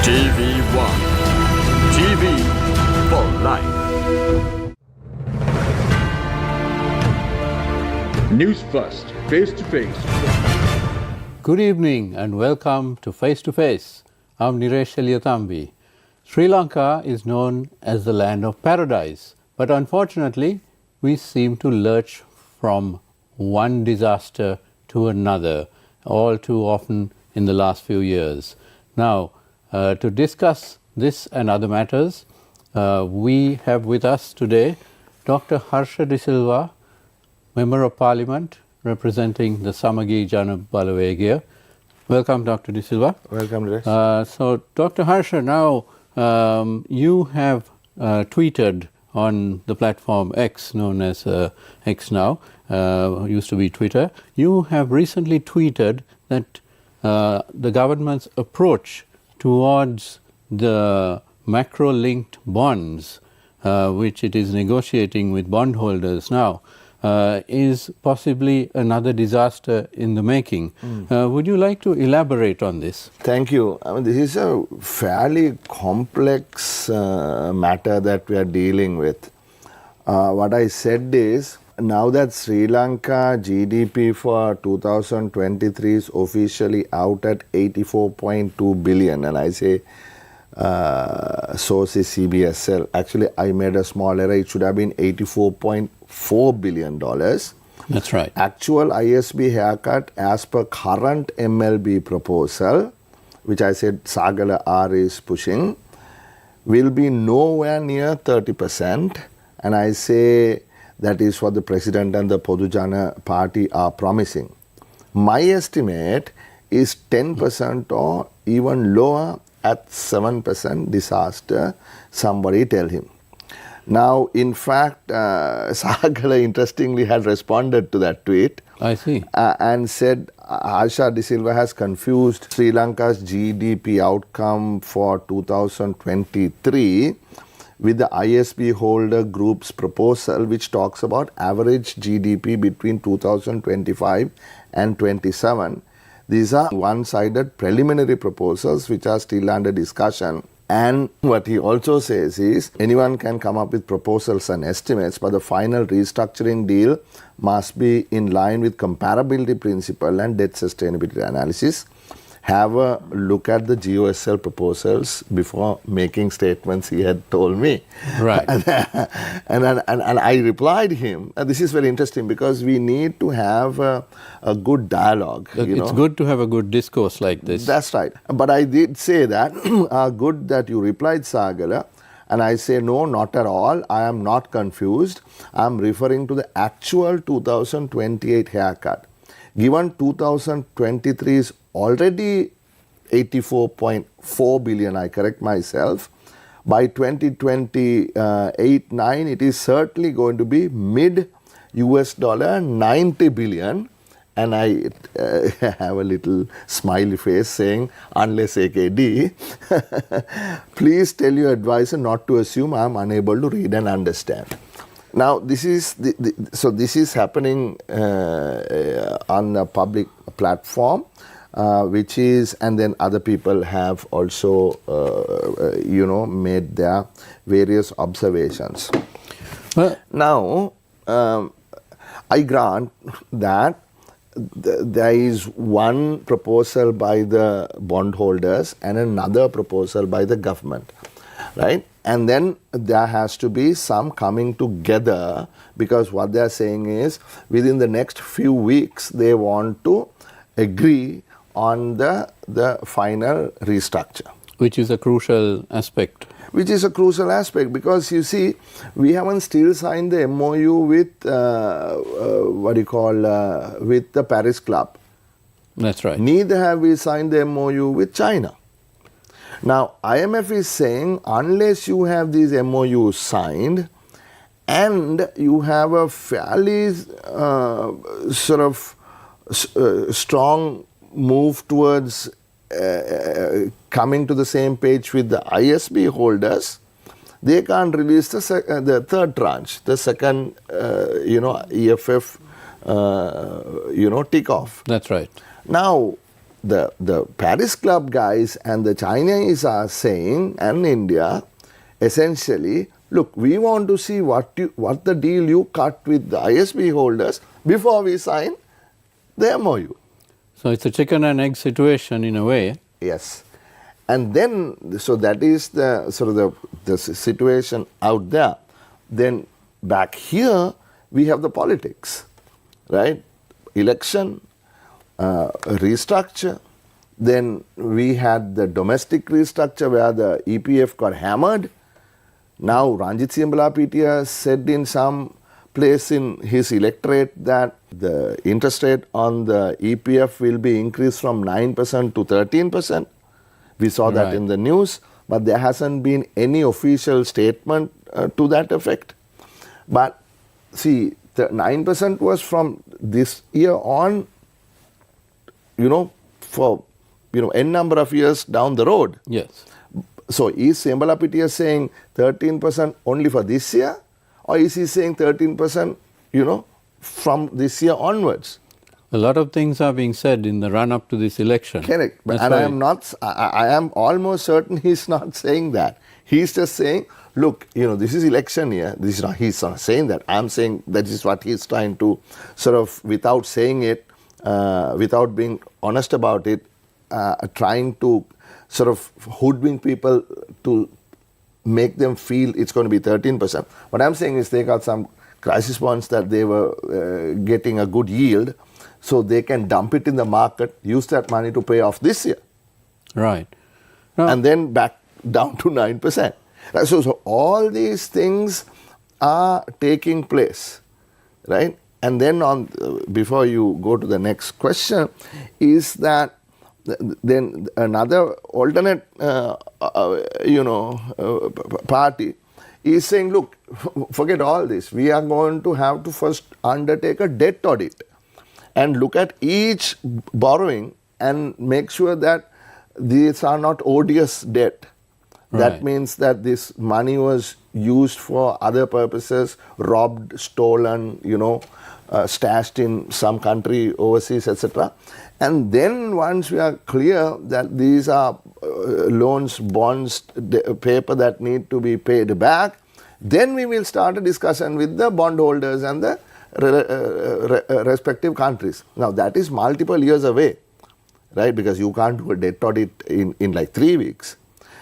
TV1 TV for life. Newsfirst, face to face. Good evening and welcome to Face to Face. I'm Niresh Eliathambi. Sri Lanka is known as the land of paradise, but unfortunately we seem to lurch from one disaster to another all too often in the last few years. Now, to discuss this and other matters, we have with us today Dr. Harsha De Silva, Member of Parliament representing the Samagi Jana Balawegya. Welcome, Dr. De Silva. Welcome, Niresh. So, Dr. Harsha, now you have tweeted on the platform X, known as X now, used to be Twitter. You have recently tweeted that the government's approach towards the macro-linked bonds, which it is negotiating with bondholders now, is possibly another disaster in the making. Would you like to elaborate on this? Thank you. I mean, this is a fairly complex matter that we are dealing with. What I said is, now that Sri Lanka GDP for 2023 is officially out at 84.2 billion, and I say source is CBSL. Actually, I made a small error. It should have been $84.4 billion. That's right. Actual ISB haircut as per current MLB proposal, which I said Sagala R is pushing, will be nowhere near 30%. And I say that is what the President and the Podujana party are promising. My estimate is 10% or even lower at 7% disaster, somebody tell him. Now, in fact, Sagala interestingly had responded to that tweet. I see. And said Harsha De Silva has confused Sri Lanka's GDP outcome for 2023 with the ISB holder group's proposal, which talks about average GDP between 2025 and 27. These are one-sided preliminary proposals which are still under discussion. And what he also says is, anyone can come up with proposals and estimates, but the final restructuring deal must be in line with comparability principle and debt sustainability analysis. Have a look at the GOSL proposals before making statements, he had told me. Right. And I replied him, this is very interesting because we need to have a good dialogue. It's good to have a good discourse like this. That's right. But I did say that, good that you replied, Sagala. And I say, no, not at all. I am not confused. I am referring to the actual 2028 haircut. Given 2023 is already 84.4 billion, I correct myself. By 2028-9, it is certainly going to be mid US dollar 90 billion. And I have a little smiley face saying, unless AKD, please tell your advisor not to assume I am unable to read and understand. Now, this is this is happening on a public platform, which is, and then other people have also, made their various observations. Well, now, I grant that there is one proposal by the bondholders and another proposal by the government, right? And then there has to be some coming together, because what they are saying is within the next few weeks they want to agree on the final restructure. which is a crucial aspect. Which is a crucial aspect, because you see, we haven't still signed the MOU with with the Paris Club. That's right. Neither have we signed the MOU with China. Now, IMF is saying unless you have these MOUs signed and you have a fairly strong move towards coming to the same page with the ISB holders, they can't release the third tranche, the second, EFF, tick off. That's right. Now, the Paris Club guys and the Chinese are saying, and India, essentially, look, we want to see what the deal you cut with the ISB holders before we sign the MOU. So it's a chicken and egg situation in a way. Yes. And then, so that is the sort of the situation out there. Then back here, we have the politics, right? Election, restructure. Then we had the domestic restructure where the EPF got hammered. Now Ranjit Siambalapitiya said in some place in his electorate that the interest rate on the EPF will be increased from 9% to 13%. We saw that in the news, but there hasn't been any official statement to that effect. But see, the 9% was from this year on, for, n number of years down the road. Yes. So is Siambalapitiya saying 13% only for this year? Or is he saying 13%, from this year onwards? A lot of things are being said in the run-up to this election. Correct. And I am almost certain he's not saying that. He's just saying, look, this is election year. He's not saying that. I'm saying that is what he's trying to sort of, without saying it, without being honest about it, trying to sort of hoodwink people to make them feel it's going to be 13%. What I'm saying is they got some crisis bonds that they were getting a good yield, so they can dump it in the market, use that money to pay off this year. Right. And then back down to 9%. So all these things are taking place, right? And then before you go to the next question, is that then another alternate, party is saying, look, forget all this. We are going to have to first undertake a debt audit and look at each borrowing and make sure that these are not odious debt. That means that this money was used for other purposes, robbed, stolen, stashed in some country overseas, etc. And then once we are clear that these are loans, bonds, paper that need to be paid back, then we will start a discussion with the bondholders and the respective countries. Now that is multiple years away, right? Because you can't do a debt audit in like 3 weeks.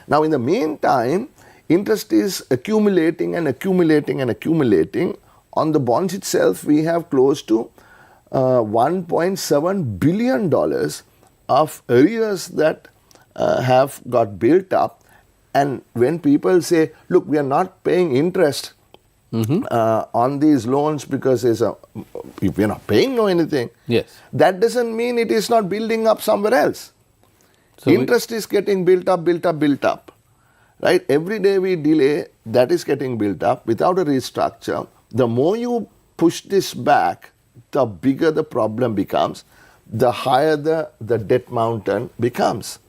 Now in the meantime, interest is accumulating and accumulating and accumulating. On the bonds itself, we have close to $1.7 billion of arrears that have got built up. And when people say, look, we are not paying interest on these loans because if we are not paying anything, yes, that doesn't mean it is not building up somewhere else. So interest is getting built up, right? Every day we delay, that is getting built up without a restructure. The more you push this back, the bigger the problem becomes, the higher the debt mountain becomes.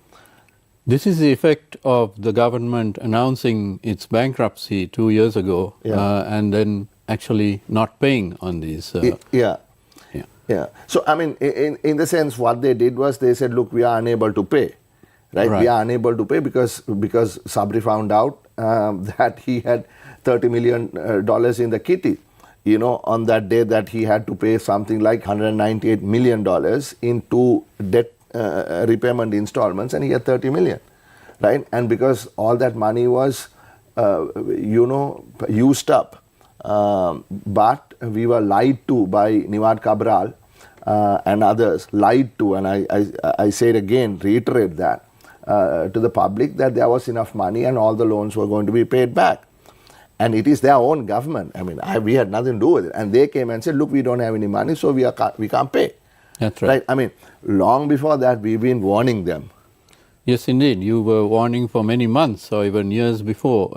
This is the effect of the government announcing its bankruptcy 2 years ago, and then actually not paying on these. Yeah. So, I mean, in the sense, what they did was they said, look, we are unable to pay. Right? We are unable to pay because Sabri found out that he had $30 million in the kitty, on that day that he had to pay something like $198 million in 2 debt repayment installments, and he had 30 million, right? And because all that money was, used up, but we were lied to by Nivad Cabral and others, lied to, and I say it again, reiterate that, to the public that there was enough money and all the loans were going to be paid back. And it is their own government. I mean, we had nothing to do with it. And they came and said, look, we don't have any money, so we can't pay. That's right. I mean, long before that, we've been warning them. Yes, indeed. You were warning for many months or even years before.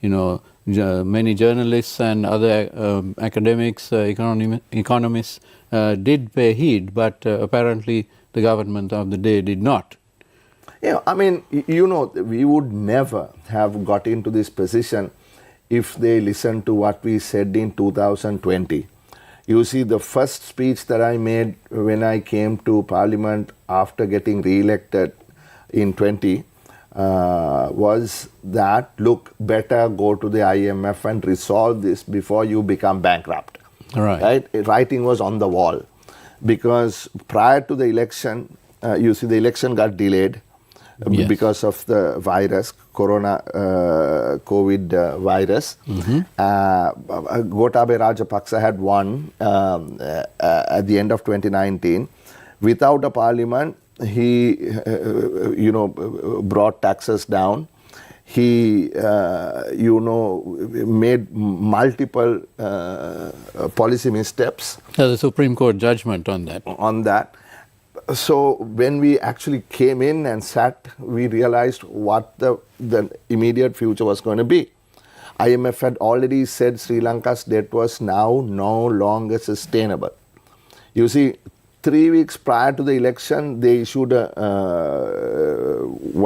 Many journalists and other academics, economists did pay heed, but apparently the government of the day did not. I mean, we would never have got into this position if they listened to what we said in 2020. You see, the first speech that I made when I came to Parliament after getting re-elected in 20 was that, look, better go to the IMF and resolve this before you become bankrupt. Right. Writing was on the wall. Because prior to the election, you see, the election got delayed because of the virus, COVID virus. Gotabaya Rajapaksa had won at the end of 2019. Without a parliament, he, brought taxes down. He, made multiple policy missteps. There's a Supreme Court judgment on that. So when we actually came in and sat, we realized what the immediate future was going to be. IMF had already said Sri Lanka's debt was now no longer sustainable. You see, 3 weeks prior to the election, they issued one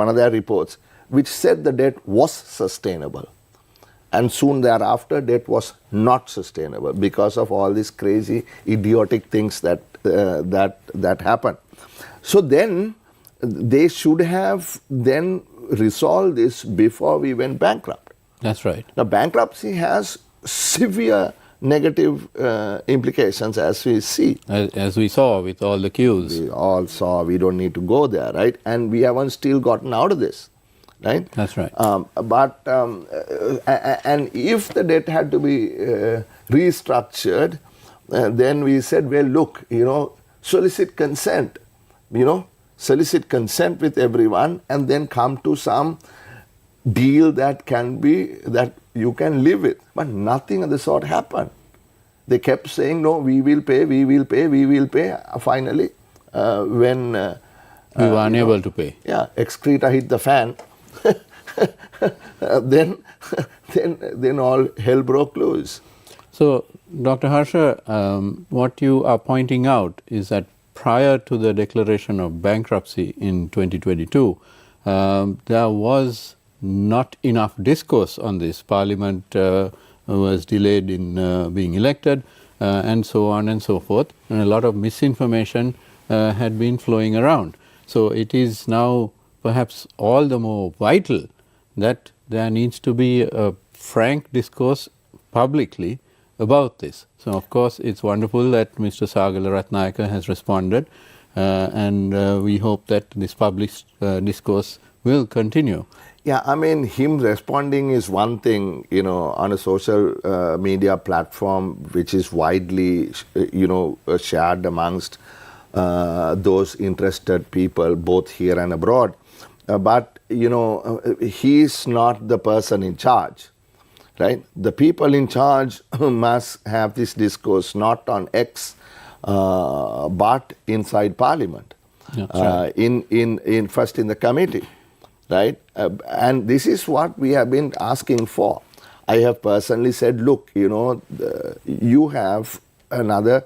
of their reports which said the debt was sustainable. And soon thereafter, debt was not sustainable because of all these crazy, idiotic things that happened. So then, they should have then resolved this before we went bankrupt. That's right. Now, bankruptcy has severe negative implications, as we see. As we saw with all the queues. We all saw, we don't need to go there, right? And we haven't still gotten out of this. Right? That's right. And if the debt had to be restructured, then we said, well, look, solicit consent, solicit consent with everyone, and then come to some deal that you can live with. But nothing of the sort happened. They kept saying, no, we will pay. Finally, when we were unable to pay. Yeah, excreta hit the fan. then all hell broke loose. So, Dr. Harsha, what you are pointing out is that prior to the declaration of bankruptcy in 2022, there was not enough discourse on this. Parliament was delayed in being elected, and so on and so forth, and a lot of misinformation had been flowing around. So, it is now perhaps all the more vital that there needs to be a frank discourse publicly about this. So, of course, it's wonderful that Mr. Sagala Ratnayaka has responded, and we hope that this published discourse will continue. Yeah, I mean, him responding is one thing, on a social media platform which is widely, shared amongst those interested people, both here and abroad. But, he is not the person in charge, right? The people in charge must have this discourse not on X, but inside Parliament, right. First in the committee, right? And this is what we have been asking for. I have personally said, look, you have another,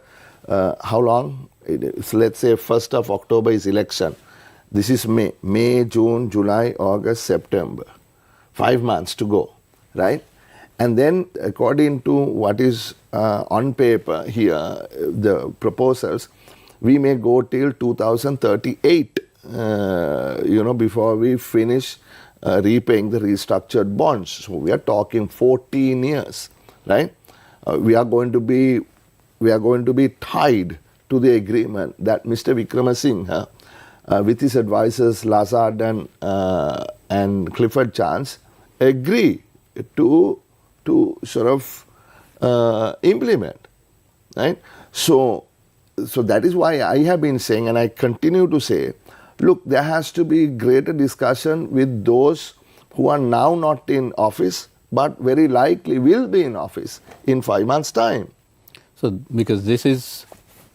how long? Let's say 1st of October is election. This is May, June, July, August, September. 5 months to go, right? And then according to what is on paper here, the proposals, we may go till 2038, before we finish repaying the restructured bonds. So we are talking 14 years, right? We are going to be tied to the agreement that Mr. Wickramasinghe, with his advisors Lazard and Clifford Chance, agree to sort of implement, right? So that is why I have been saying, and I continue to say, look, there has to be greater discussion with those who are now not in office, but very likely will be in office in 5 months' time. So, because this is,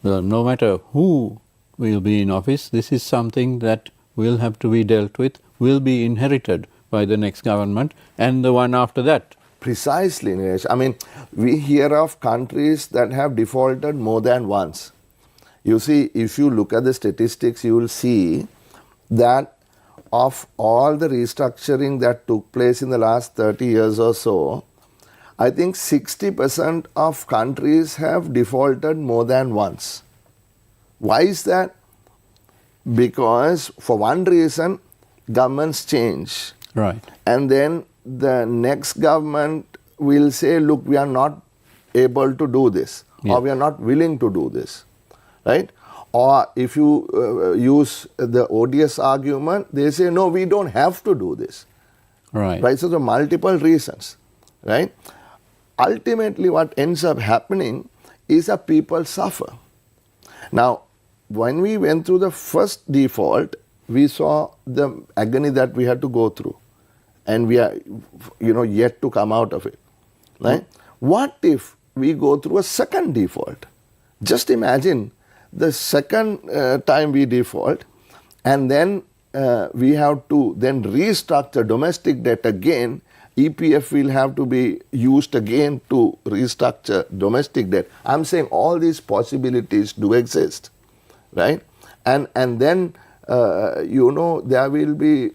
no matter who will be in office, this is something that will have to be dealt with, will be inherited by the next government and the one after that. Precisely, Nilesh. I mean, we hear of countries that have defaulted more than once. You see, if you look at the statistics, you will see that of all the restructuring that took place in the last 30 years or so, I think 60% of countries have defaulted more than once. Why is that? Because for one reason, governments change. Right. And then the next government will say, look, we are not able to do this, or we are not willing to do this, right? Or if you use the ODS argument, they say, no, we don't have to do this. Right. Right? So, the multiple reasons, right? Ultimately, what ends up happening is that people suffer. Now, when we went through the first default, we saw the agony that we had to go through. And we are, yet to come out of it, right? What if we go through a second default? Just imagine the second time we default, and then we have to then restructure domestic debt again. EPF will have to be used again to restructure domestic debt. I'm saying all these possibilities do exist, right? And then, there will be,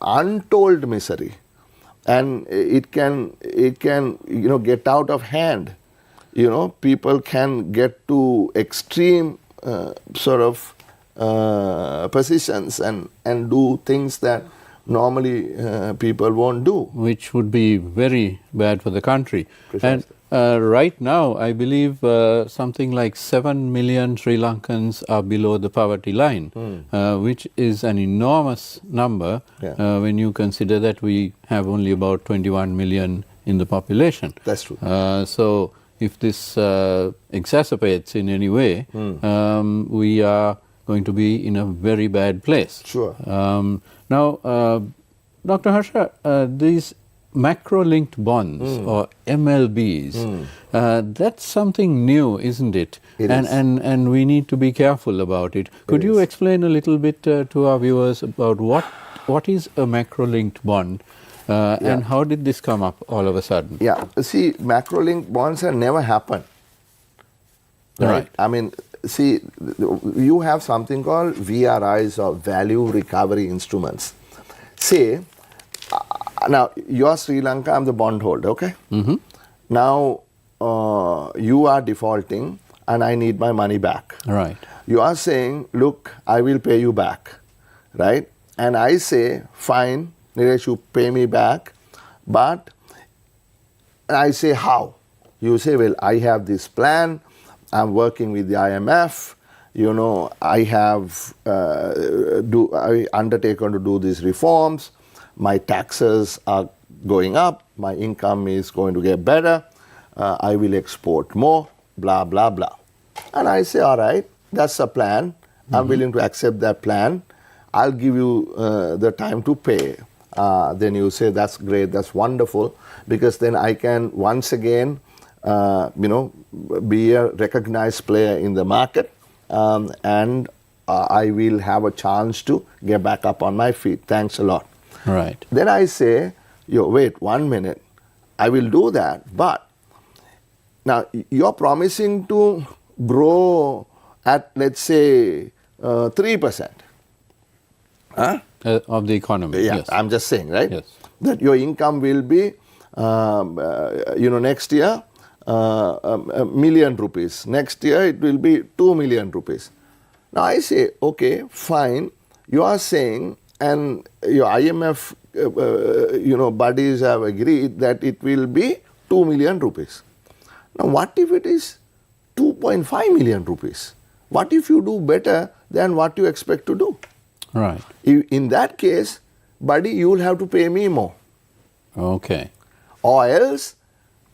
untold misery, and it can, get out of hand. People can get to extreme positions and do things that normally people won't do. Which would be very bad for the country. Precisely. And right now, I believe something like 7 million Sri Lankans are below the poverty line, which is an enormous number when you consider that we have only about 21 million in the population. That's true. So, if this exacerbates in any way, we are going to be in a very bad place. Sure. Now, Dr. Harsha, these macro-linked bonds or MLBs, that's something new, isn't it? It is. And we need to be careful about it. Could you explain a little bit to our viewers about what is a macro-linked bond and how did this come up all of a sudden? Yeah, see, macro-linked bonds have never happened. Right? I mean, see, you have something called VRIs, or value recovery instruments. Say, now you are Sri Lanka, I'm the bondholder, okay? Now you are defaulting and I need my money back. Right. You are saying, look, I will pay you back, right? And I say, fine, Niresh, you pay me back, but I say, how? You say, well, I have this plan, I'm working with the IMF, I have I undertaken to do these reforms, my taxes are going up, my income is going to get better, I will export more, blah, blah, blah. And I say, all right, that's a plan, I'm willing to accept that plan, I'll give you the time to pay. Then you say, that's great, that's wonderful, because then I can once again be a recognized player in the market, and I will have a chance to get back up on my feet. Thanks a lot. Right. Then I say, wait 1 minute, I will do that, but now you're promising to grow at, let's say, 3%. Huh? Of the economy, Yeah, yes. I'm just saying, right? Yes. That your income will be, next year, $1 million. Next year, it will be 2 million rupees. Now, I say, okay, fine. You are saying, and your IMF, buddies have agreed that it will be 2 million rupees. Now, what if it is 2.5 million rupees? What if you do better than what you expect to do? Right. In that case, buddy, you will have to pay me more. Okay. Or else,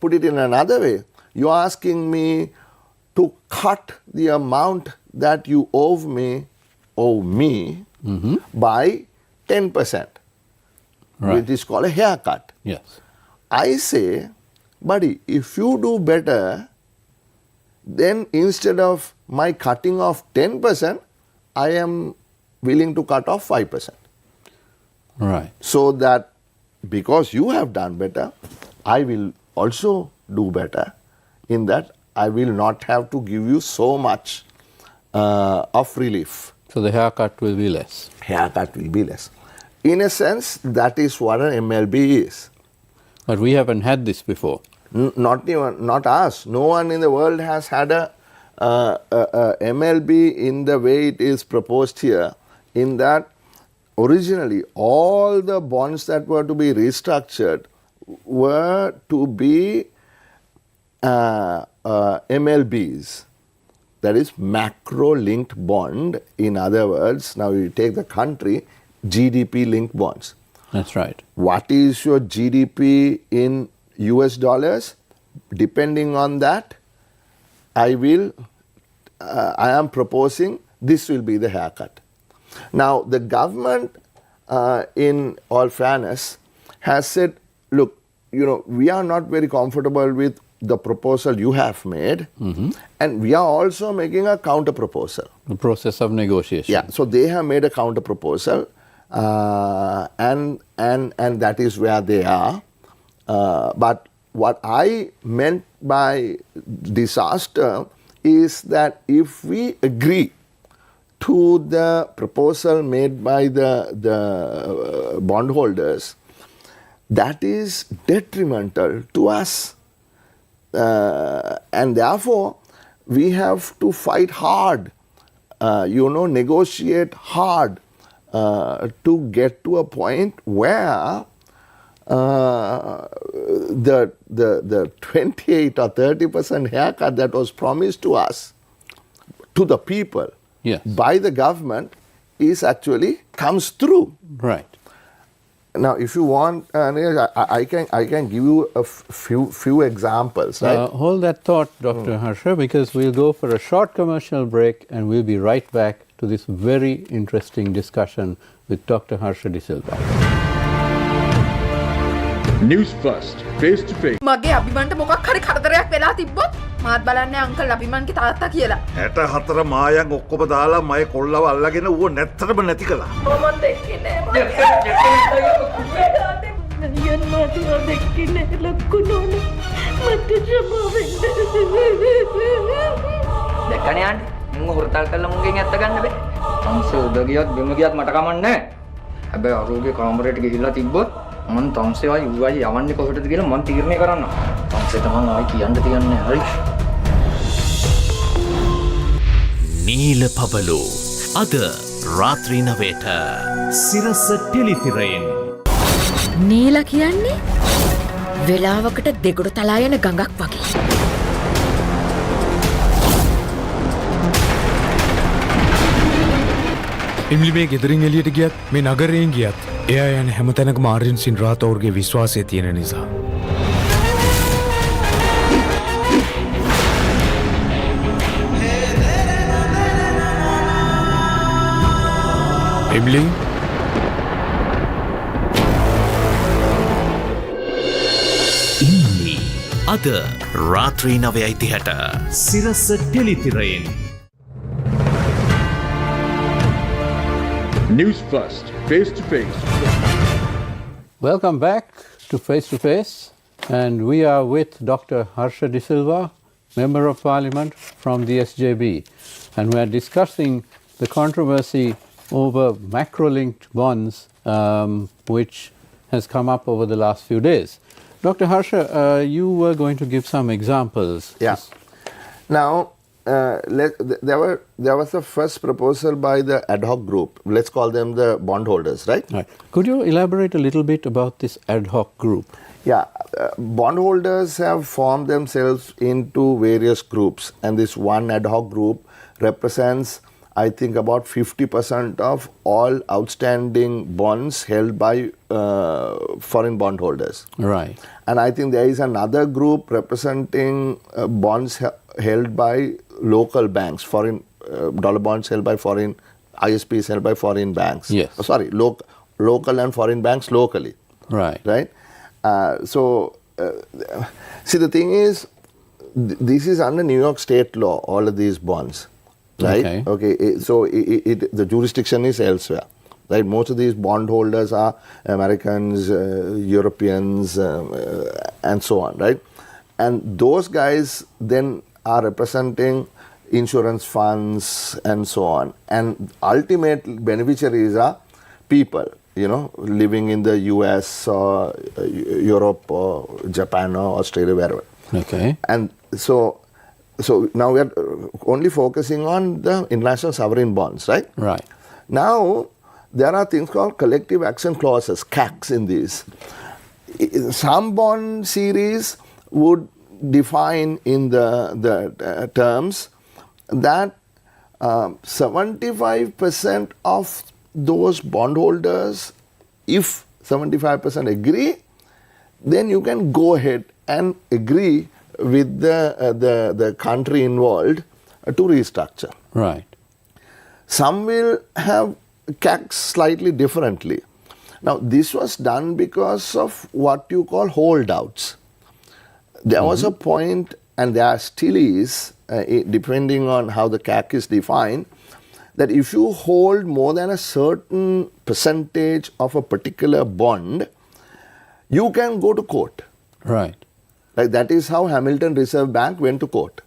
put it in another way, you are asking me to cut the amount that you owe me by 10%, Right. which is called a haircut. Yes. I say, buddy, if you do better, then instead of my cutting off 10%, I am willing to cut off 5%. Right. So that because you have done better, I will also do better, in that I will not have to give you so much of relief. So the haircut will be less. Haircut will be less. In a sense, that is what an MLB is. But we haven't had this before. Not us. No one in the world has had a MLB in the way it is proposed here, in that originally all the bonds that were to be restructured were to be MLBs, that is macro-linked bond. In other words, now you take the country, GDP-linked bonds. That's right. What is your GDP in US dollars? Depending on that, I am proposing this will be the haircut. Now, the government, in all fairness, has said, look, we are not very comfortable with the proposal you have made, and we are also making a counter proposal. The process of negotiation. Yeah, so they have made a counter proposal, and that is where they are. But what I meant by disaster is that if we agree to the proposal made by the bondholders, that is detrimental to us. And therefore, we have to fight hard, negotiate hard to get to a point where the 28 or 30% haircut that was promised to us, to the people, by the government, is actually comes through. Right. Now, if you want, I can give you a few examples. Right? Hold that thought, Dr. Harsha, because we'll go for a short commercial break and we'll be right back to this very interesting discussion with Dr. Harsha De Silva. Newsfirst, face to face. මගේ අභිමන්ට මොකක් හරි කරදරයක් වෙලා තිබ්බොත් මාත් බලන්නේ uncle අභිමන්ගේ තාත්තා කියලා. 64 මායන් ඔක්කොම දාලා මය කොල්ලව අල්ලගෙන ඌව නැත්තටම නැති කළා. මම දෙක්කේ නෑ. අයියන් මාත් දෙක්කේ නෑ ලොක්කුනෝනේ. මට ජමා වෙන්න. දැක්කනේ ආන්ටි. මුංග හොරතල් කළා මුංගෙන් ඇත්ත ගන්න බෑ. තම්සේ උඩ ගියත් බිම ගියත් මට කමන්නේ නෑ. හැබැයි අරෝගේ කාමරේට ගිහිල්ලා තිබ්බොත් මම තම්සේවයි ඌවයි යවන්නේ කොහෙටද කියලා මම තීරණය කරන්න. තම්සේ තමන් ආයි කියන්න තියන්නේ හරි. නීල පබලු අද රාත්‍රී 9ට සිරස ටෙලිතිරයෙන්. නීල කියන්නේ වෙලාවකට දෙගොඩ තලා යන ගඟක් වගේ. එමිලි මේ ගෙදරින් එළියට ගියත් මේ නගරයෙන් ගියත් එයා යන හැමතැනකම ආර්යන් සින්රාතවර්ගේ විශ්වාසය තියෙන නිසා. එමිලි ඉන්නි අද රාත්‍රී 9:30ට සිරස ටෙලිතිරයෙන්. Newsfirst, face to face. Welcome back to Face, and we are with Dr. Harsha De Silva, Member of Parliament from the SJB, and we are discussing the controversy over macro-linked bonds which has come up over the last few days. Dr. Harsha, you were going to give some examples. Yeah. Now, there was a first proposal by the ad hoc group. Let's call them the bondholders, right? Right. Could you elaborate a little bit about this ad hoc group? Yeah. Bondholders have formed themselves into various groups, and this one ad hoc group represents, I think, about 50% of all outstanding bonds held by foreign bondholders. Right. And I think there is another group representing bonds held by local banks, foreign dollar bonds held by foreign, ISPs held by forein banks. Yes. Local and foreign banks locally. Right. Right? See, the thing is, this is under New York state law, all of these bonds. Right? Okay. So the jurisdiction is elsewhere. Right? Most of these bondholders are Americans, Europeans, and so on. Right? And those guys then are representing insurance funds and so on. And ultimate beneficiaries are people, living in the US or Europe or Japan or Australia, wherever. Okay. And so now we are only focusing on the international sovereign bonds, right? Right. Now, there are things called collective action clauses, CACs, in these. Some bond series would define in the terms that 75% of those bondholders, if 75% agree, then you can go ahead and agree with the country involved to restructure. Right. Some will have CACs slightly differently. Now, this was done because of what you call holdouts. There was a point, and there still is, depending on how the CAC is defined, that if you hold more than a certain percentage of a particular bond, you can go to court. Right. Like that is how Hamilton Reserve Bank went to court.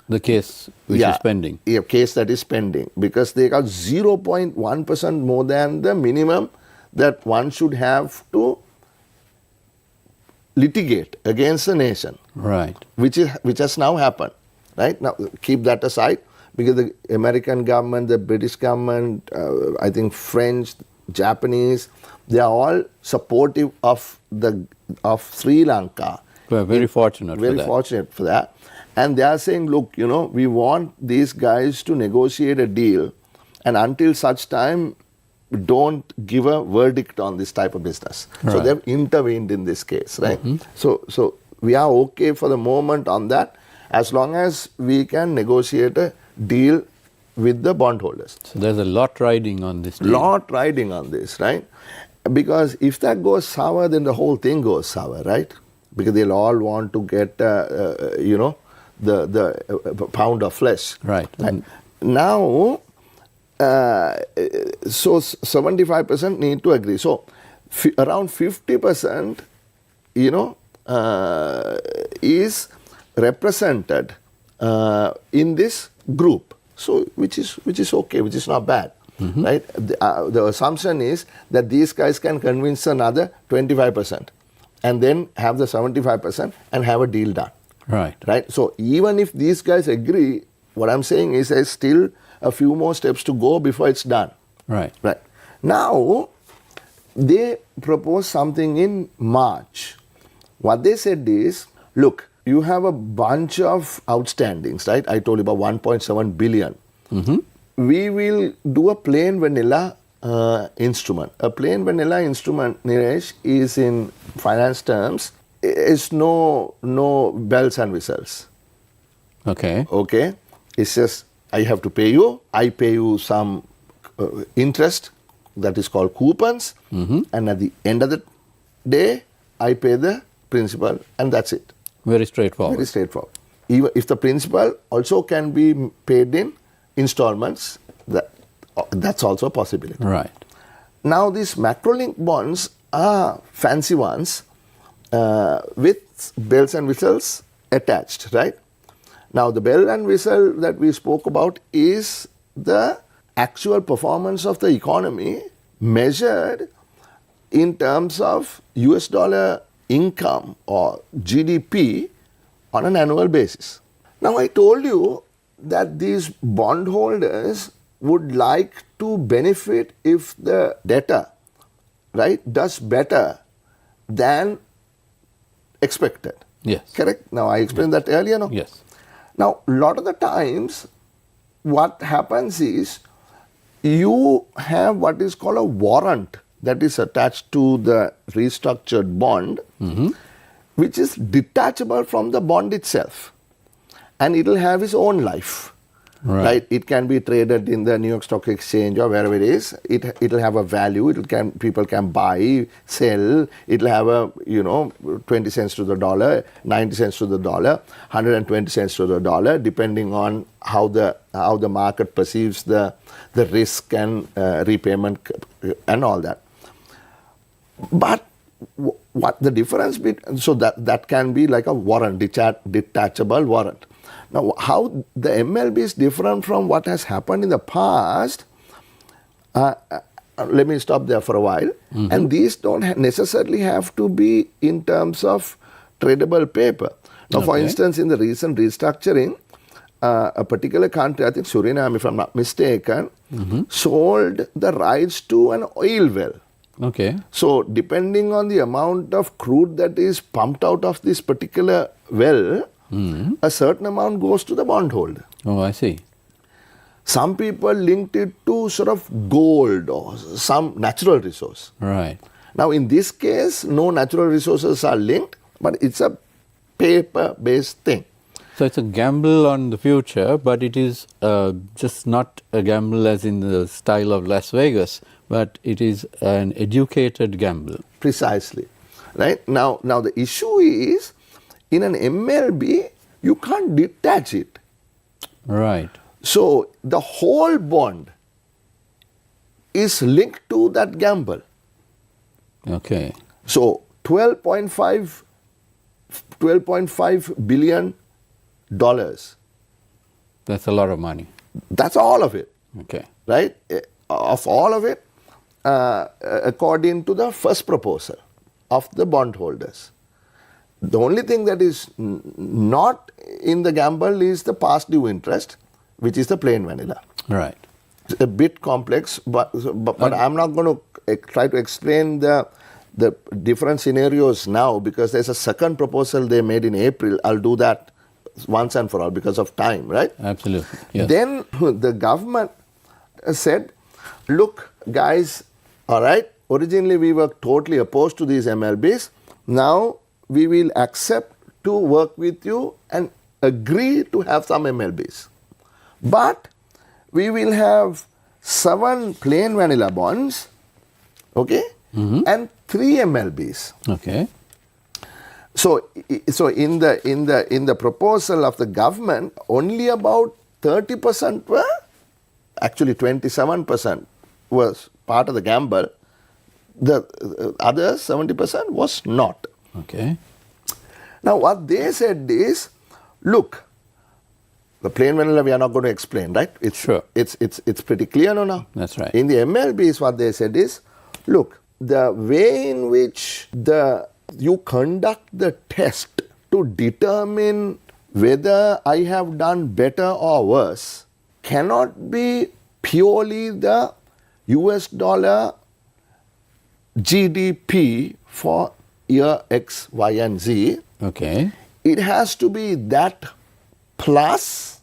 The case which is pending. A case that is pending, because they got 0.1% more than the minimum that one should have to litigate against the nation. Right. Which has now happened. Right? Now keep that aside, because the American government, the British government, I think French, Japanese, they are all supportive of Sri Lanka. We're very fortunate for that. Very fortunate for that. And they are saying, look, we want these guys to negotiate a deal, and until such time, don't give a verdict on this type of business. Right. So they've intervened in this case, right? So we are okay for the moment on that, as long as we can negotiate a deal with the bondholders. So there's a lot riding on this deal. Lot riding on this, right? Because if that goes sour, then the whole thing goes sour, right? Because they'll all want to get, the pound of flesh. Right. Now, so 75% need to agree. So around 50%, is represented in this group. So which is okay, which is not bad, right? The assumption is that these guys can convince another 25%, and then have the 75% and have a deal done. Right. Right. So even if these guys agree, what I'm saying is there's still a few more steps to go before it's done. Right. Right. Now, they proposed something in March. What they said is, look, you have a bunch of outstandings, right? I told you about 1.7 billion. We will do a plain vanilla instrument. A plain vanilla instrument, Niresh, is in finance terms, is no bells and whistles. Okay. Okay? It's just, I have to pay you, I pay you some interest, that is called coupons, and at the end of the day, I pay the principal, and that's it. Very straightforward. Very straightforward. Even if the principal also can be paid in installments, that's also a possibility. Right. Now, these macro-link bonds are fancy ones with bells and whistles attached, right? Now, the bell and whistle that we spoke about is the actual performance of the economy measured in terms of US dollar income or GDP on an annual basis. Now, I told you that these bondholders would like to benefit if the debtor, right, does better than expected. Yes. Correct? Now, I explained that earlier, no? Yes. Now, a lot of the times, what happens is, you have what is called a warrant that is attached to the restructured bond, which is detachable from the bond itself. And it will have its own life. Right. It can be traded in the New York Stock Exchange or wherever it is. It will have a value. People can buy, sell. It will have a 20 cents to the dollar, 90 cents to the dollar, 120 cents to the dollar, depending on how the market perceives the risk and repayment and all that. But what the difference between, so that can be like a warrant, detachable warrant. Now, how the MLB is different from what has happened in the past, let me stop there for a while. And these don't necessarily have to be in terms of tradable paper. Now, for instance, in the recent restructuring, a particular country, I think Suriname, if I'm not mistaken, sold the rights to an oil well. Okay. So, depending on the amount of crude that is pumped out of this particular well, a certain amount goes to the bondholder. Oh, I see. Some people linked it to sort of gold or some natural resource. Right. Now, in this case, no natural resources are linked, but it's a paper-based thing. So it's a gamble on the future, but it is just not a gamble as in the style of Las Vegas, but it is an educated gamble. Precisely. Right? Now the issue is, in an MLB, you can't detach it. Right. So the whole bond is linked to that gamble. Okay. So $12.5 billion. That's a lot of money. That's all of it. Okay. Right? Of all of it, according to the first proposal of the bondholders. The only thing that is not in the gamble is the past due interest, which is the plain vanilla. Right. It's a bit complex, but I'm not going to try to explain the different scenarios now, because there's a second proposal they made in April. I'll do that once and for all because of time, right? Absolutely. Yes. Then the government said, look, guys, all right, originally we were totally opposed to these MLBs. Now we will accept to work with you and agree to have some MLBs. But we will have 7 plain vanilla bonds, okay, and 3 MLBs. Okay. So in the proposal of the government, only about 30% were, actually 27% was part of the gamble. The other 70% was not. Okay. Now what they said is, look, the plain vanilla we are not going to explain, right? Sure. It's pretty clear now. That's right. In the MLBs, what they said is, look, the way in which you conduct the test to determine whether I have done better or worse cannot be purely the US dollar GDP for year X, Y, and Z. Okay. It has to be that plus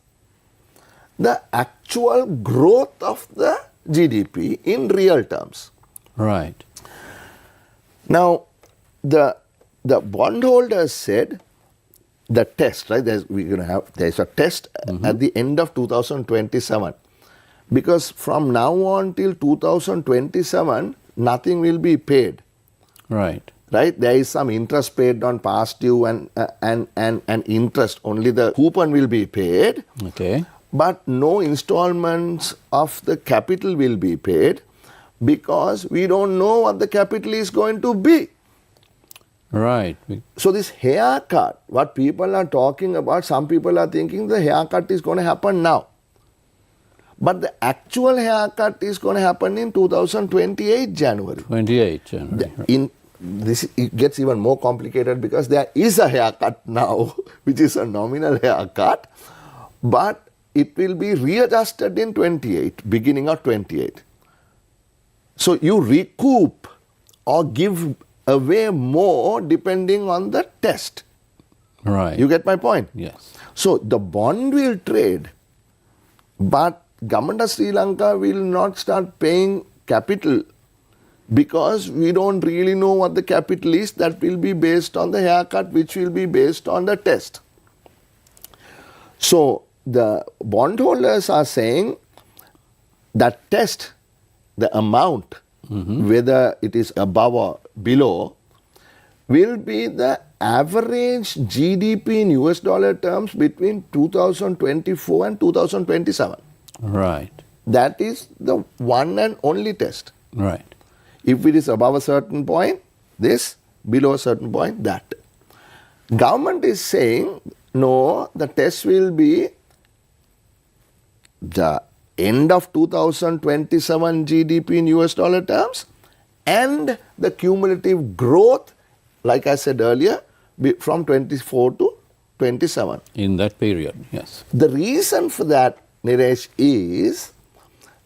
the actual growth of the GDP in real terms. Right. Now, the bondholders said the test, right? There's a test at the end of 2027, because from now on till 2027, nothing will be paid. Right. Right? There is some interest paid on past due and interest. Only the coupon will be paid. Okay. But no installments of the capital will be paid, because we don't know what the capital is going to be. Right. So this haircut, what people are talking about, some people are thinking the haircut is going to happen now. But the actual haircut is going to happen in 2028 January. 28 January. It gets even more complicated, because there is a haircut now, which is a nominal haircut, but it will be readjusted in 28, beginning of 28. So you recoup or give away more depending on the test. Right. You get my point? Yes. So the bond will trade, but government of Sri Lanka will not start paying capital, because we don't really know what the capital is. That will be based on the haircut, which will be based on the test. So the bondholders are saying that test, the amount, whether it is above or below, will be the average GDP in US dollar terms between 2024 and 2027. Right. That is the one and only test. Right. If it is above a certain point, this, below a certain point, that. Government is saying, no, the test will be the end of 2027 GDP in US dollar terms and the cumulative growth, like I said earlier, from 24 to 27. In that period, yes. The reason for that, Niresh, is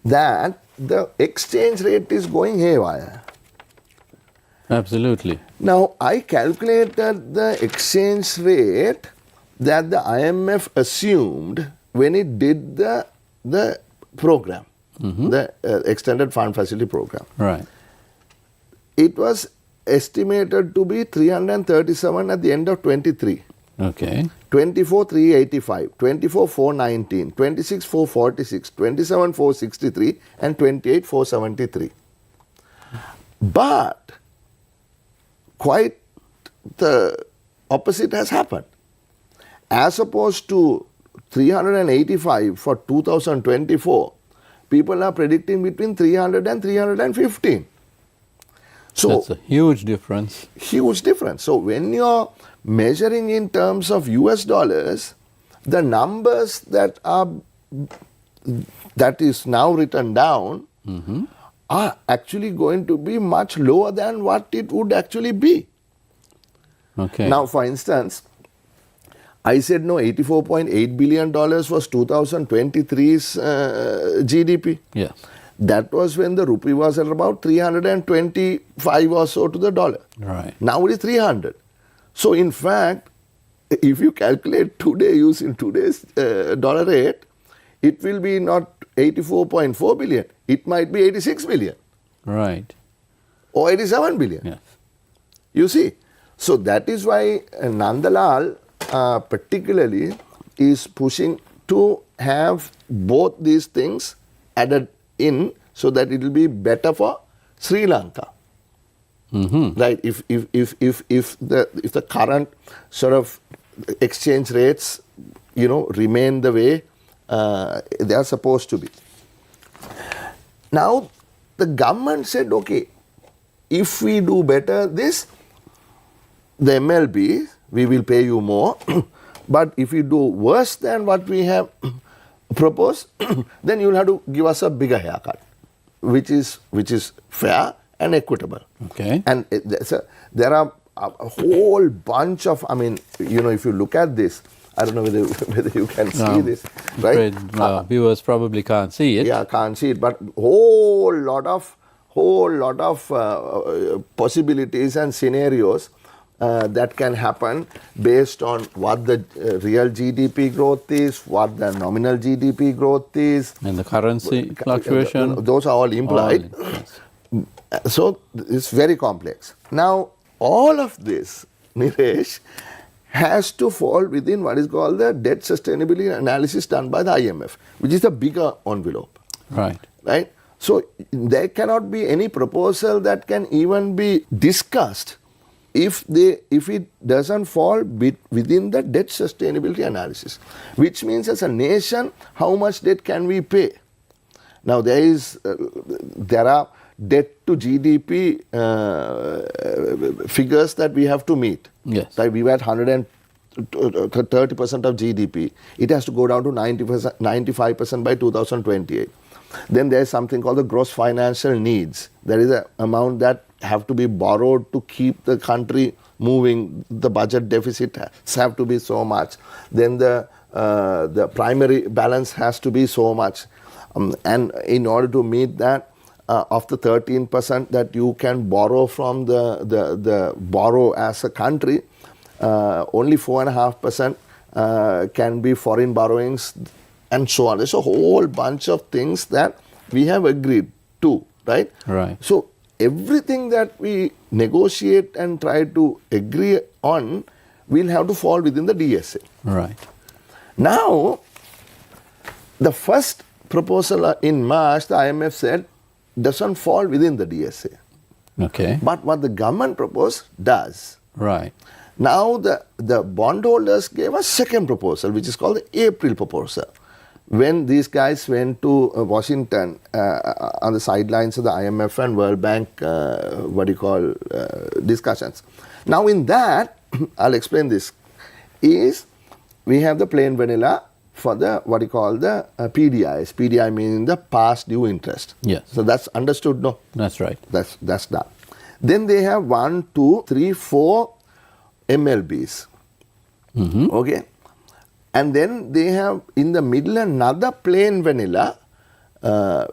that the exchange rate is going haywire. Absolutely. Now, I calculated the exchange rate that the IMF assumed when it did the program, the Extended Fund Facility Program. Right. It was estimated to be 337 at the end of 23. Okay. 24 385, 24 419, 26 446, 27 463 and 28 473. But quite the opposite has happened. As opposed to 385 for 2024, people are predicting between 300 and 315. So that's a huge difference. Huge difference. So when you're measuring in terms of US dollars, the numbers that is now written down are actually going to be much lower than what it would actually be. Okay. Now, for instance, I said no, $84.8 billion was 2023's GDP. Yes. That was when the rupee was at about 325 or so to the dollar. Right. Now it is 300. So in fact, if you calculate today using today's dollar rate, it will be not 84.4 billion. It might be 86 billion. Right. Or 87 billion. Yes. You see. So that is why Nandalal particularly is pushing to have both these things added in so that it will be better for Sri Lanka. Right? If the current sort of exchange rates, remain the way they are supposed to be. Now the government said, okay, if we do better this, the MLB, we will pay you more. But if you do worse than what we have proposed, then you will have to give us a bigger haircut, which is fair and equitable. Okay. And there are a whole bunch of, if you look at this, I don't know whether you can see this, right? Viewers probably can't see it. Yeah, can't see it, but whole lot of possibilities and scenarios that can happen based on what the real GDP growth is, what the nominal GDP growth is. And the currency fluctuation. Those are all implied. So it's very complex. Now, all of this, Niresh, has to fall within what is called the debt sustainability analysis done by the IMF, which is the bigger envelope. Right. Right? So there cannot be any proposal that can even be discussed if it doesn't fall within the debt sustainability analysis, which means as a nation, how much debt can we pay? Now there are debt to GDP figures that we have to meet. Yes. Right? We were at 130% of GDP. It has to go down to 95% by 2028. Then there is something called the gross financial needs. There is an amount that have to be borrowed to keep the country moving. The budget deficit have to be so much. Then the primary balance has to be so much. And in order to meet that, of the 13% that you can borrow from the borrow as a country, only 4.5% can be foreign borrowings and so on. There's a whole bunch of things that we have agreed to, right? Right. So everything that we negotiate and try to agree on will have to fall within the DSA. Right. Now, the first proposal in March, the IMF said, doesn't fall within the DSA. Okay. But what the government proposed does. Right. Now the bondholders gave a second proposal, which is called the April proposal. When these guys went to Washington on the sidelines of the IMF and World Bank, discussions. Now in that, I'll explain this, is we have the plain vanilla for the what you call the PDIs. PDI meaning the past due interest. Yes. So that's understood, no? That's right. That's done. Then they have 1, 2, 3, 4 MLBs. Okay. And then they have in the middle another plain vanilla,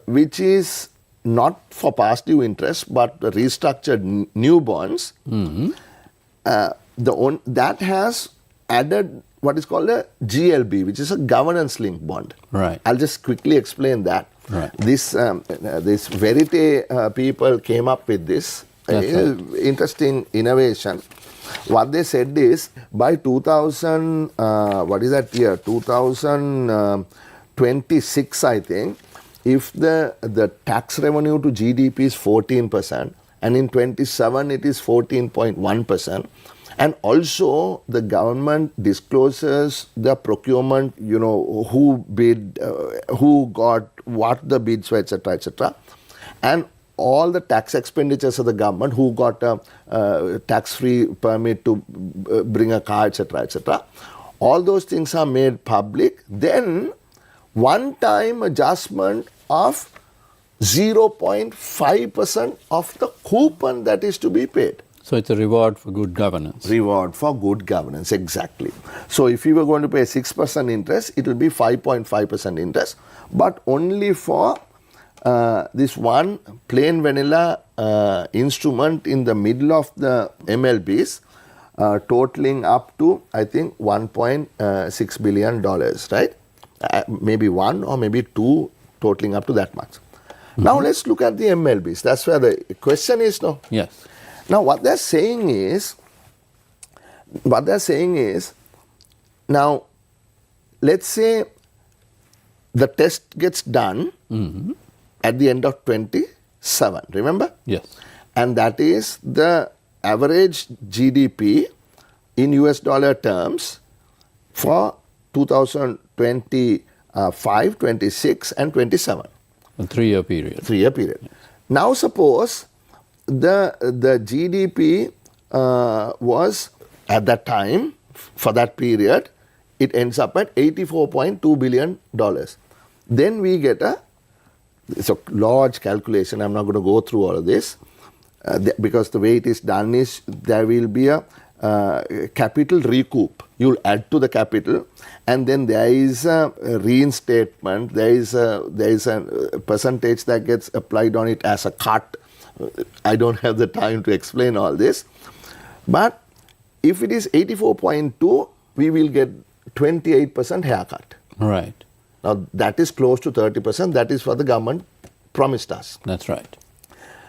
which is not for past due interest but restructured new bonds. That has added what is called a GLB, which is a governance linked bond. Right. I'll just quickly explain that. Right. This Verite people came up with this interesting innovation. What they said is by 2026, I think, if the tax revenue to GDP is 14%, and in 27 it is 14.1%, and also the government discloses the procurement, who bid, who got, what the bids were, etc., and all the tax expenditures of the government, who got a tax-free permit to bring a car, etc., all those things are made public. Then one-time adjustment of 0.5% of the coupon that is to be paid. So it's a reward for good governance. Reward for good governance, exactly. So if you were going to pay 6% interest, it will be 5.5% interest, but only for this one plain vanilla instrument in the middle of the MLBs, totaling up to, I think, $1.6 billion, right? Maybe one or maybe two, totaling up to that much. Now let's look at the MLBs. That's where the question is, no? Yes. Now what they're saying is, now let's say the test gets done at the end of 27, remember? Yes. And that is the average GDP in US dollar terms for 2025, 26 and 27. A 3-year period. 3-year period. Yes. Now suppose the GDP was at that time, for that period, it ends up at $84.2 billion. Then we get it's a large calculation. I'm not going to go through all of this because the way it is done is there will be a capital recoup. You'll add to the capital, and then there is a reinstatement. There is a percentage that gets applied on it as a cut. I don't have the time to explain all this, but if it is 84.2, we will get 28% haircut. Right. Now that is close to 30%. That is what the government promised us. That's right.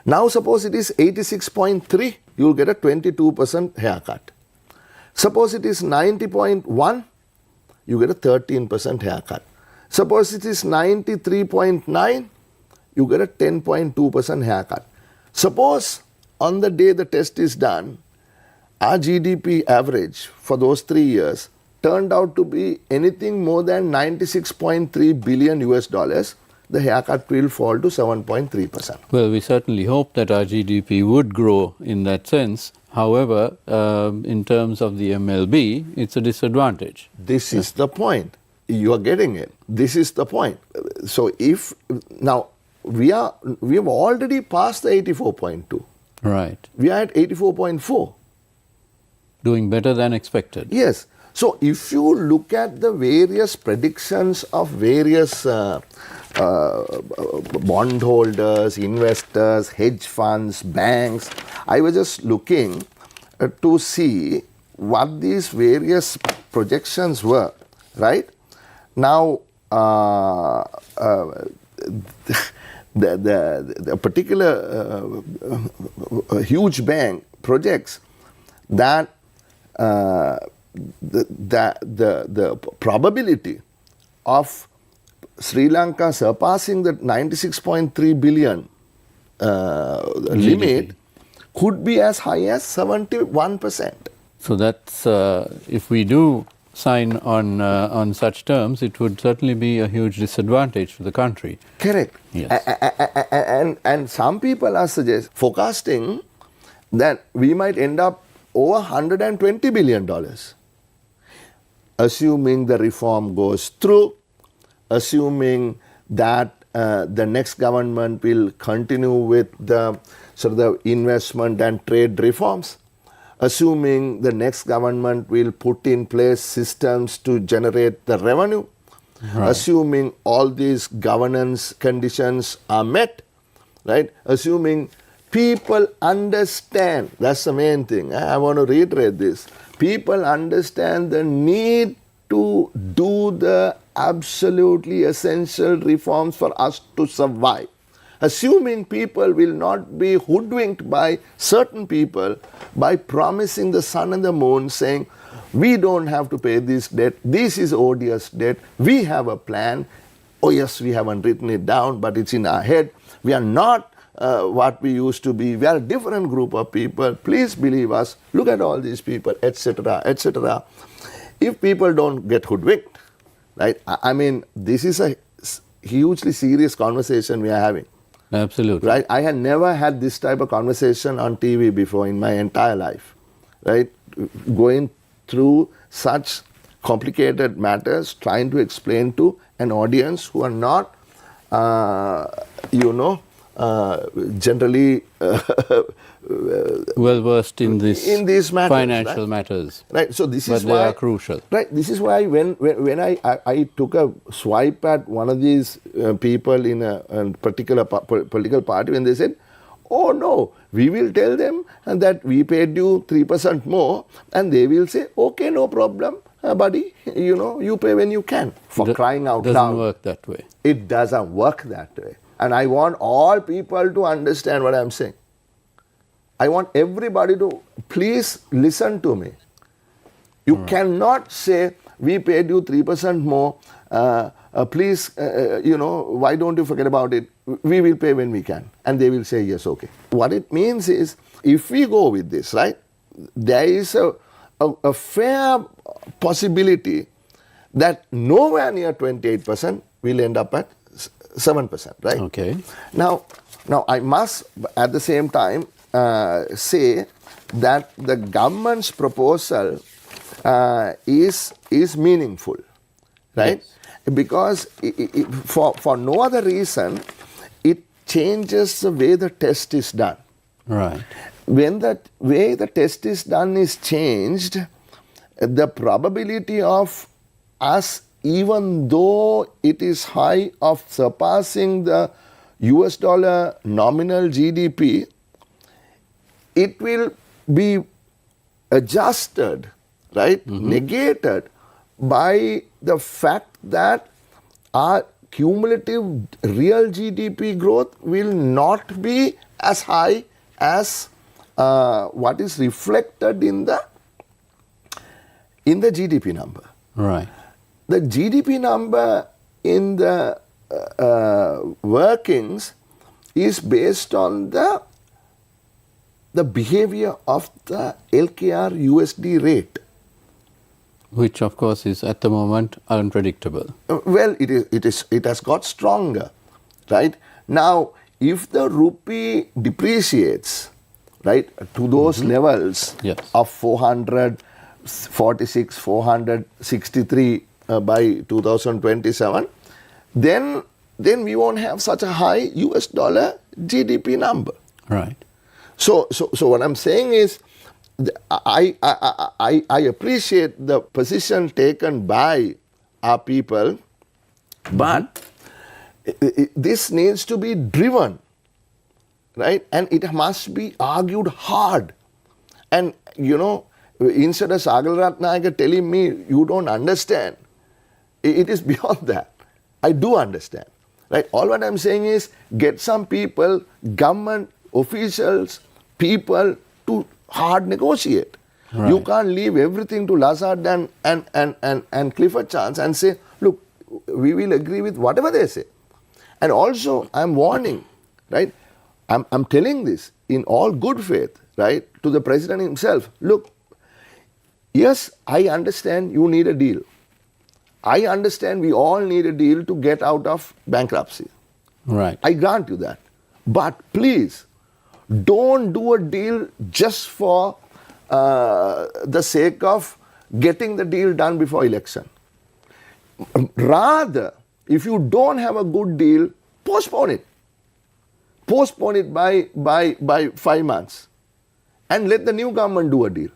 Now suppose it is 86.3, you will get a 22% haircut. Suppose it is 90.1, you get a 13% haircut. Suppose it is 93.9, you get a 10.2% haircut. Suppose on the day the test is done, our GDP average for those 3 years turned out to be anything more than $96.3 billion US dollars, the haircut will fall to 7.3%. Well, we certainly hope that our GDP would grow in that sense. However, in terms of the MLB, it's a disadvantage. This is the point. You are getting it. This is the point. So if now we have already passed the 84.2. Right. We are at 84.4. Doing better than expected. Yes. So if you look at the various predictions of various bondholders, investors, hedge funds, banks, I was just looking to see what these various projections were, right? Now, the particular huge bank projects that the probability of Sri Lanka surpassing the 96.3 billion limit could be as high as 71%. So that's, if we do sign on such terms, it would certainly be a huge disadvantage for the country. Correct. Yes. And some people are forecasting that we might end up over $120 billion. assuming the reform goes through, assuming that the next government will continue with the sort of the investment and trade reforms, assuming the next government will put in place systems to generate the revenue, assuming all these governance conditions are met, right? Assuming people understand, that's the main thing. I want to reiterate this. People understand the need to do the absolutely essential reforms for us to survive. Assuming people will not be hoodwinked by certain people by promising the sun and the moon, saying, we don't have to pay this debt, this is odious debt, we have a plan. Oh yes, we haven't written it down, but it's in our head. We are not what we used to be. We are a different group of people. Please believe us. Look at all these people, etc., etc. If people don't get hoodwinked, right? I mean, this is a hugely serious conversation we are having. Absolutely. Right? I had never had this type of conversation on TV before in my entire life. Right? Going through such complicated matters, trying to explain to an audience who are not, generally well versed in these matters, financial matters. Right. So this is why they are crucial. Right. This is why when I took a swipe at one of these people in a particular political party, when they said, "Oh no, we will tell them that we paid you 3% more," and they will say, "Okay, no problem, buddy. You pay when you can." For crying out loud. Doesn't work that way. It doesn't work that way. And I want all people to understand what I'm saying. I want everybody to please listen to me. You cannot say, we paid you 3% more, please, why don't you forget about it? We will pay when we can. And they will say, yes, okay. What it means is, if we go with this, right, there is a fair possibility that nowhere near 28% will end up at 7%, right? Okay. Now I must at the same time say that the government's proposal is meaningful, right? Yes. Because for no other reason, it changes the way the test is done. Right. When the way the test is done is changed, the probability of us, even though it is high, of surpassing the US dollar nominal GDP, it will be adjusted, right, negated by the fact that our cumulative real GDP growth will not be as high as what is reflected in the GDP number. Right. The GDP number in the workings is based on the behavior of the LKR USD rate, which of course is at the moment unpredictable. Well, it has got stronger, right? Now, if the rupee depreciates, right, to those levels of 446, 463 by 2027, then we won't have such a high US dollar GDP number. Right. So what I'm saying is, I appreciate the position taken by our people, but this needs to be driven, right? And it must be argued hard. And, instead of Sagal Ratnayaka telling me, you don't understand, it is beyond that. I do understand, right? All what I'm saying is, get some people, government officials, people to hard negotiate. Right. You can't leave everything to Lazard and Clifford Chance and say, look, we will agree with whatever they say. And also, I'm warning, right? I'm telling this in all good faith, right, to the president himself. Look, yes, I understand you need a deal. I understand we all need a deal to get out of bankruptcy. Right. I grant you that. But please, don't do a deal just for the sake of getting the deal done before election. Rather, if you don't have a good deal, postpone it. Postpone it by 5 months and let the new government do a deal.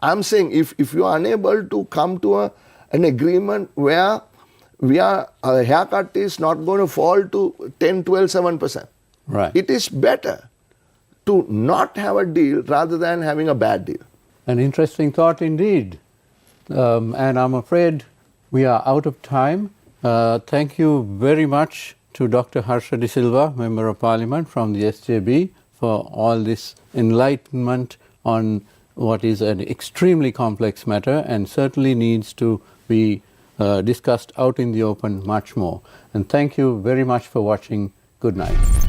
I'm saying if you are unable to come to an agreement where a haircut is not going to fall to 10, 12, 7%. Right. It is better to not have a deal rather than having a bad deal. An interesting thought indeed. And I'm afraid we are out of time. Thank you very much to Dr. Harsha De Silva, Member of Parliament from the SJB, for all this enlightenment on what is an extremely complex matter and certainly needs to be discussed out in the open much more. And thank you very much for watching. Good night.